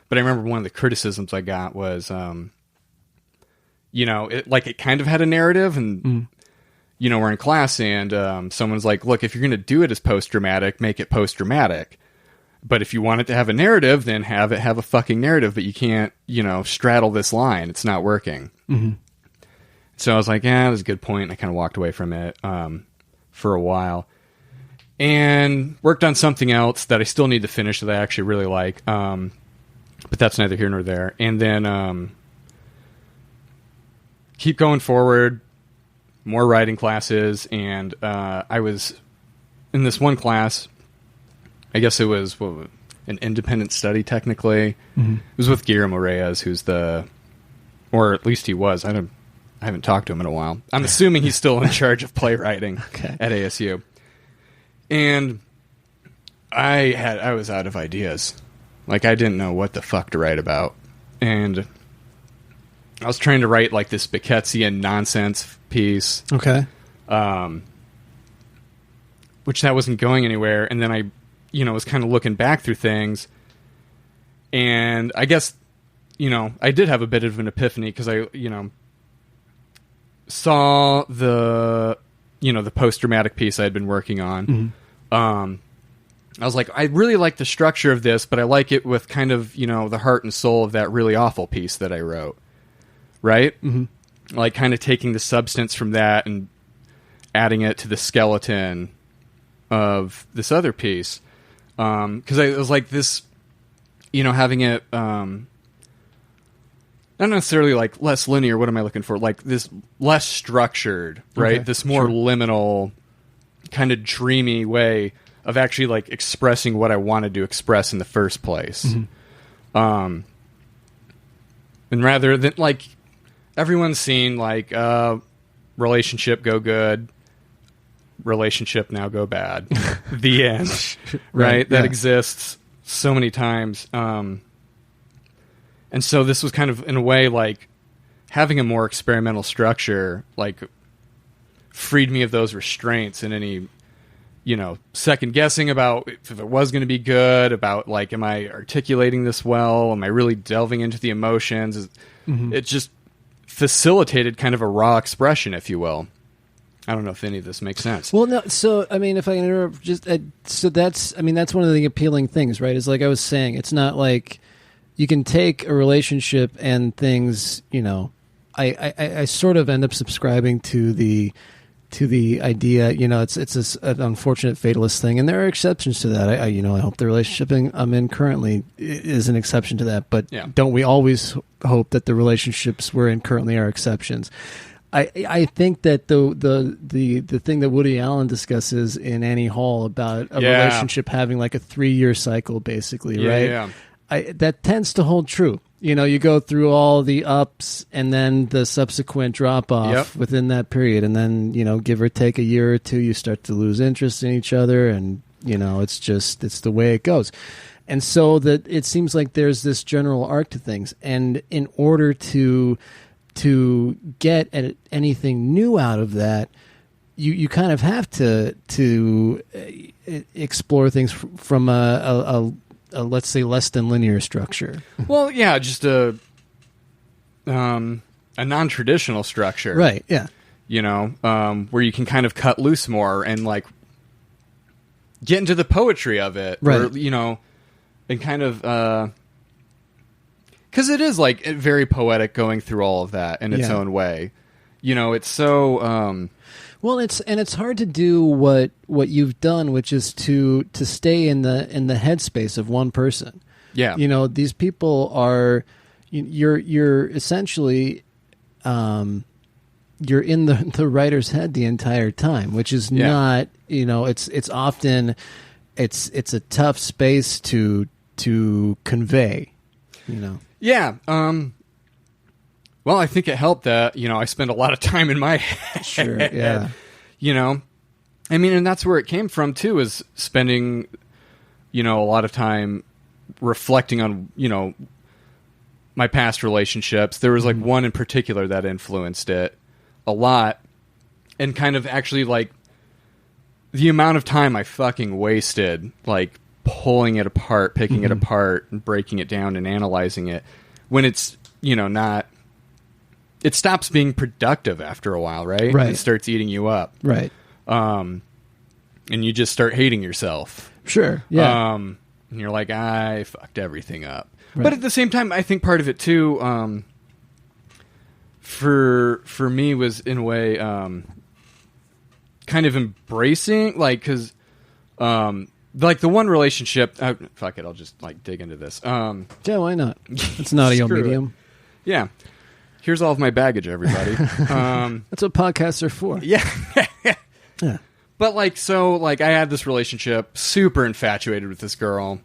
But I remember one of the criticisms I got was, it kind of had a narrative, and we're in class, and someone's like, look, if you're going to do it as post-dramatic, make it post-dramatic. But if you want it to have a narrative, then have it have a fucking narrative, but you can't, straddle this line. It's not working. Mm-hmm. So I was like, that was a good point. And I kind of walked away from it for a while. And worked on something else that I still need to finish that I actually really like. But that's neither here nor there. And then keep going forward, more writing classes. And I was in this one class, I guess it was an independent study technically. Mm-hmm. It was with Guillermo Reyes, who's or at least he was. I haven't talked to him in a while. I'm assuming he's still in charge of playwriting at ASU. And I was out of ideas. Like, I didn't know what the fuck to write about. And I was trying to write like this Becketsian nonsense piece. Okay. Which that wasn't going anywhere. And then I was kind of looking back through things. And I guess, I did have a bit of an epiphany because I, saw the post-dramatic piece I had been working on. Mm-hmm. I was like, I really like the structure of this, but I like it with kind of, the heart and soul of that really awful piece that I wrote. Right? Mm-hmm. Like kind of taking the substance from that and adding it to the skeleton of this other piece. Because I was like this, having it, not necessarily like less linear. What am I looking for? Like this less structured, right? Okay, this more liminal, kind of dreamy way of actually like expressing what I wanted to express in the first place. Mm-hmm. And rather than like everyone's seen like relationship go good, relationship now go bad, the end, right? That exists so many times. And so this was kind of, in a way, like, having a more experimental structure, like, freed me of those restraints and any, second guessing about if it was going to be good, about, like, am I articulating this well? Am I really delving into the emotions? Mm-hmm. It just facilitated kind of a raw expression, if you will. I don't know if any of this makes sense. Well, no. So, I mean, if I can interrupt, that's one of the appealing things, right? Is like I was saying, it's not like you can take a relationship and things, I sort of end up subscribing to the idea, it's an unfortunate fatalist thing, and there are exceptions to that. I hope the relationship I'm in currently is an exception to that, but don't we always hope that the relationships we're in currently are exceptions? I think that the thing that Woody Allen discusses in Annie Hall about a relationship having like a 3-year cycle, basically, right? Yeah. That tends to hold true. You go through all the ups and then the subsequent drop-off within that period. And then, give or take a year or two, you start to lose interest in each other. And, it's the way it goes. And so that it seems like there's this general arc to things. And in order to get at anything new out of that, you kind of have to explore things from a let's say less than linear structure. Well, yeah, just a non-traditional structure, right? Yeah, where you can kind of cut loose more and like get into the poetry of it, right? Or, and kind of because it is like very poetic going through all of that in its own way. It's so. Well, it's hard to do what you've done, which is to stay in the headspace of one person. Yeah, these people are you're essentially you're in the writer's head the entire time, which is not it's often it's a tough space to convey. Yeah. Well, I think it helped that, I spend a lot of time in my head. Sure, yeah. I mean, and that's where it came from, too, is spending, a lot of time reflecting on, my past relationships. There was, like, one in particular that influenced it a lot. And kind of actually, like, the amount of time I fucking wasted, like, pulling it apart, picking it apart, and breaking it down and analyzing it, when it's, not, it stops being productive after a while, right? Right. It starts eating you up. Right. And you just start hating yourself. Sure. Yeah. And you're like, I fucked everything up. Right. But at the same time, I think part of it too, for me was in a way, kind of embracing, like, cause, like the one relationship, fuck it, I'll just like dig into this. Yeah, why not? It's an audio medium. Yeah. Here's all of my baggage, everybody. That's what podcasts are for. Yeah. Yeah. But like, so like I had this relationship, super infatuated with this girl.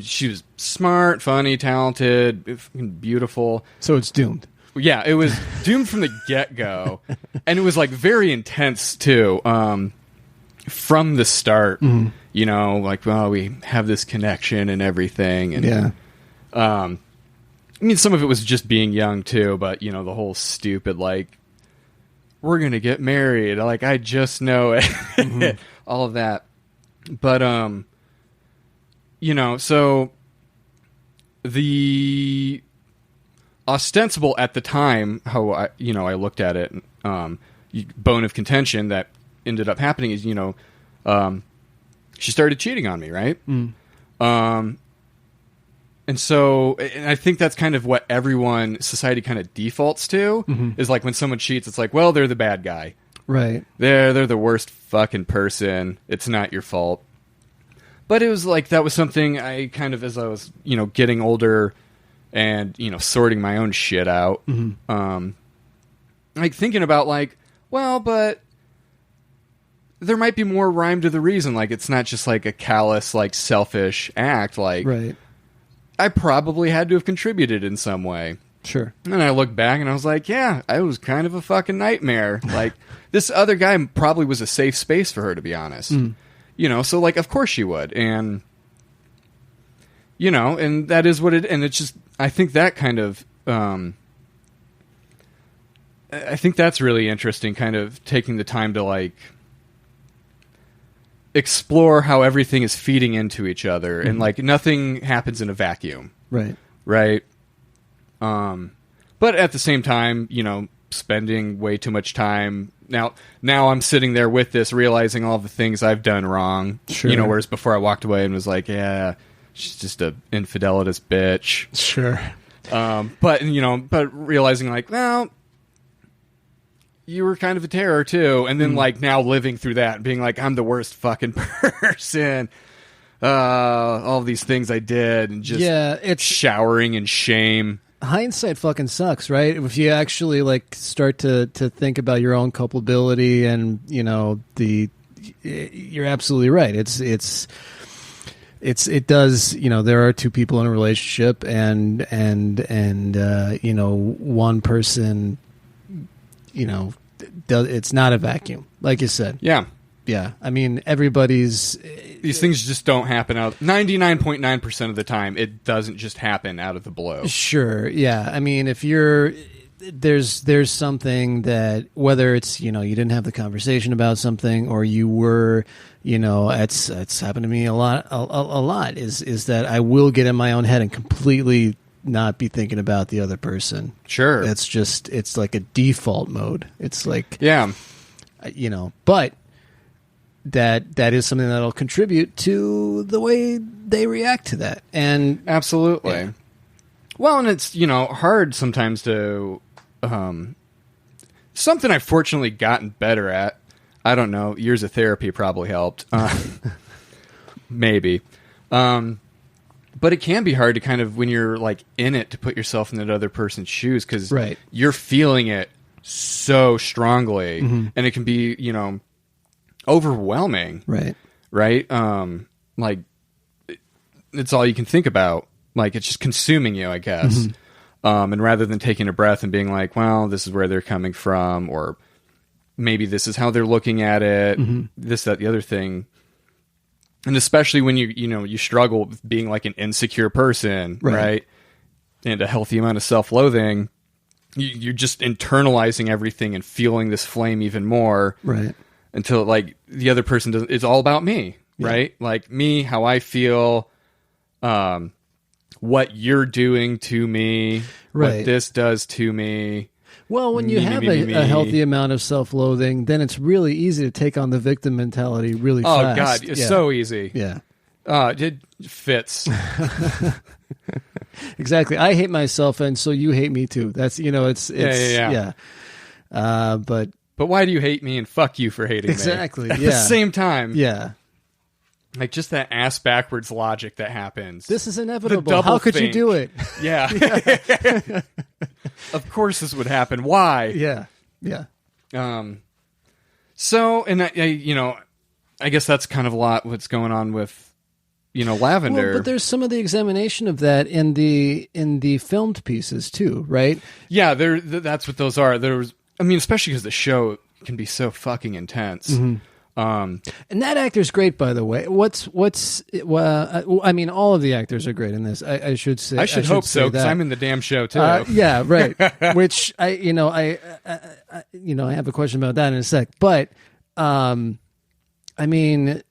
She was smart, funny, talented, beautiful. So it's doomed. Yeah, it was doomed from the get-go. And it was like very intense too. From the start, like, well, we have this connection and everything. And, yeah. I mean, some of it was just being young too, but the whole stupid, like, we're going to get married. Like, I just know it. All of that. But, so the ostensible at the time, how I looked at it, bone of contention that ended up happening is, she started cheating on me, right? And so, and I think that's kind of what society kind of defaults to, is like when someone cheats, it's like, well, they're the bad guy. Right. They're the worst fucking person. It's not your fault. But it was like, that was something I kind of, as I was, getting older and, sorting my own shit out, like thinking about like, well, but there might be more rhyme to the reason. Like, it's not just like a callous, like selfish act. Like, right. I probably had to have contributed in some way. Sure. And I looked back and I was like, yeah, I was kind of a fucking nightmare. Like, this other guy probably was a safe space for her, to be honest. So like, of course she would. And, and that is what and it's just, I think that kind of, I think that's really interesting, kind of taking the time to like explore how everything is feeding into each other, and like nothing happens in a vacuum. Right. But at the same time, spending way too much time. Now I'm sitting there with this, realizing all the things I've done wrong. Sure. Whereas before I walked away and was like, yeah, she's just a infidelitous bitch. Sure. But realizing like, well, you were kind of a terror too. And then like now living through that and being like, I'm the worst fucking person. All these things I did, and just it's showering in shame. Hindsight fucking sucks, right? If you actually like start to think about your own culpability, and you're absolutely right. It does, there are two people in a relationship, and one person, it's not a vacuum, like you said. Yeah. I mean, these things just don't happen out 99.9% of the time. It doesn't just happen out of the blue. Sure. Yeah. I mean, if there's something that, whether it's, you didn't have the conversation about something, or you were, it's happened to me a lot is that I will get in my own head and completely not be thinking about the other person. Sure. It's like a default mode. It's like, yeah, but that is something that'll contribute to the way they react to that. And absolutely. Yeah. Well, and it's, hard sometimes to, something I've fortunately gotten better at. I don't know. Years of therapy probably helped. Maybe. But it can be hard to kind of, when you're like in it, to put yourself in that other person's shoes, because you're feeling it so strongly, and it can be, overwhelming. Right. Like, it's all you can think about. Like, it's just consuming you, I guess. And rather than taking a breath and being like, well, this is where they're coming from, or maybe this is how they're looking at it, this, that, the other thing. And especially when you struggle with being like an insecure person, right? And a healthy amount of self-loathing, you're just internalizing everything and feeling this flame even more. Right. Until like the other person it's all about me. right? Like me, how I feel, what you're doing to me, what this does to me. Well, when you have a healthy amount of self-loathing, then it's really easy to take on the victim mentality really fast. Oh, God, it's so easy. Yeah. It fits. Exactly. I hate myself, and so you hate me too. That's, yeah. But why do you hate me and fuck you for hating me? At the same time. Yeah. Like just that ass backwards logic that happens. This is inevitable. How could you do it? Yeah. Of course this would happen. Why? Yeah. Yeah. So, and I guess that's kind of a lot what's going on with, Lavender. Well, but there's some of the examination of that in the filmed pieces too, right? Yeah, that's what those are. Especially because the show can be so fucking intense. Mm-hmm. And that actor's great, by the way. I mean, all of the actors are great in this. I should say. I should hope so, because I'm in the damn show too. Yeah, right. Which I have a question about that in a sec. But, I mean,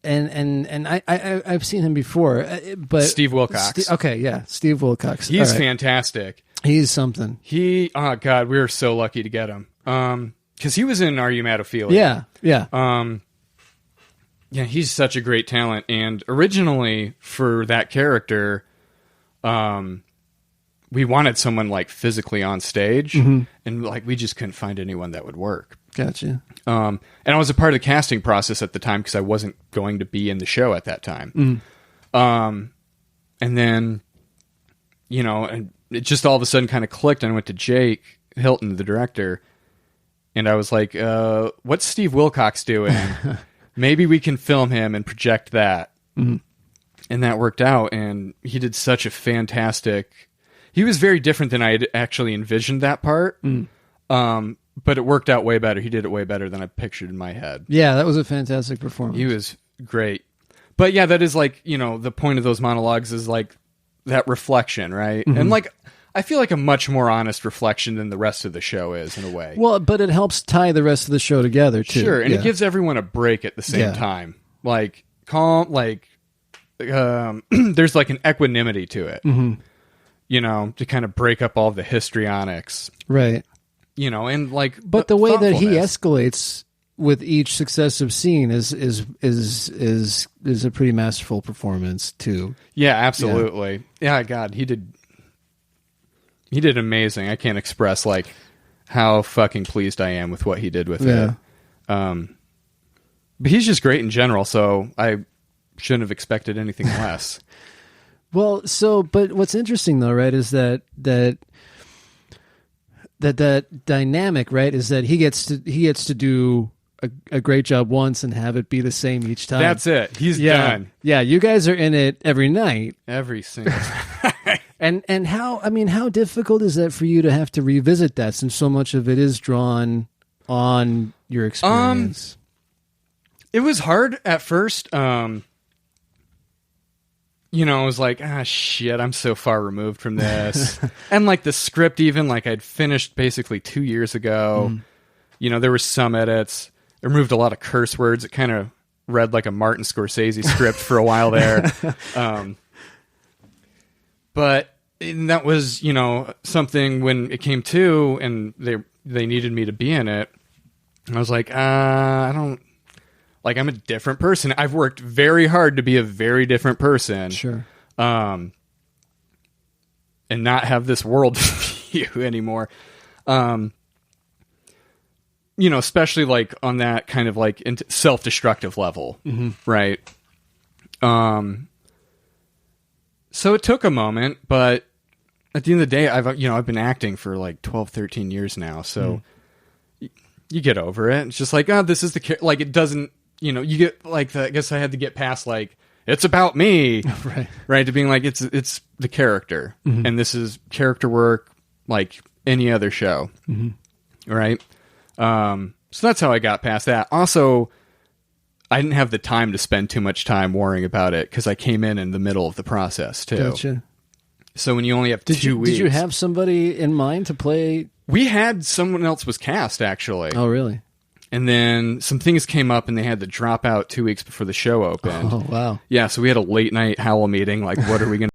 and I've seen him before. But Steve Wilcox. Steve Wilcox. He's fantastic. He's something. Oh God, we were so lucky to get him. Because he was in Are You Mad Ophelia? Yeah. Yeah, he's such a great talent. And originally, for that character, we wanted someone like physically on stage, and like we just couldn't find anyone that would work. Gotcha. And I was a part of the casting process at the time because I wasn't going to be in the show at that time. And then, and it just all of a sudden kind of clicked, and I went to Jake Hilton, the director. And I was like, what's Steve Wilcox doing? Maybe we can film him and project that. Mm-hmm. And that worked out. And he did such a fantastic... He was very different than I had actually envisioned that part. But it worked out way better. He did it way better than I pictured in my head. Yeah, that was a fantastic performance. He was great. But yeah, that is like, the point of those monologues is like that reflection, right? Mm-hmm. And like... I feel like a much more honest reflection than the rest of the show is, in a way. Well, but it helps tie the rest of the show together, too. Sure, and it gives everyone a break at the same time. Like, calm, like, there's like an equanimity to it, to kind of break up all the histrionics. Right. And like... But the way that he escalates with each successive scene is a pretty masterful performance, too. Yeah, absolutely. Yeah, God, he did amazing. I can't express like how fucking pleased I am with what he did with it. But he's just great in general, so I shouldn't have expected anything less. Well, but what's interesting though, right, is that dynamic, right, is that he gets to do a great job once and have it be the same each time. That's it. He's done. Yeah, you guys are in it every night. Every single time. And how difficult is that for you to have to revisit that, since so much of it is drawn on your experience? It was hard at first. I was like, shit, I'm so far removed from this. And like the script, even like I'd finished basically 2 years ago. There were some edits. I removed a lot of curse words. It kind of read like a Martin Scorsese script for a while there. But that was, something when it came to, and they needed me to be in it. And I was like, I don't, like, I'm a different person. I've worked very hard to be a very different person. Sure. And not have this world view anymore. Especially like on that kind of like self-destructive level. Right. So it took a moment, but at the end of the day, I've been acting for like 12, 13 years now. So you get over it. It's just like, this is like, it doesn't, you get like, I guess I had to get past like, it's about me, right? To being like, it's the character, and this is character work like any other show. Right. So that's how I got past that. Also, I didn't have the time to spend too much time worrying about it because I came in the middle of the process too. Gotcha. So when you only have 2 weeks... Did you have somebody in mind to play? We had someone else was cast, actually. Oh, really? And then some things came up, and they had to drop out 2 weeks before the show opened. Oh, wow. Yeah, so we had a late night Howl meeting. Like, what are we going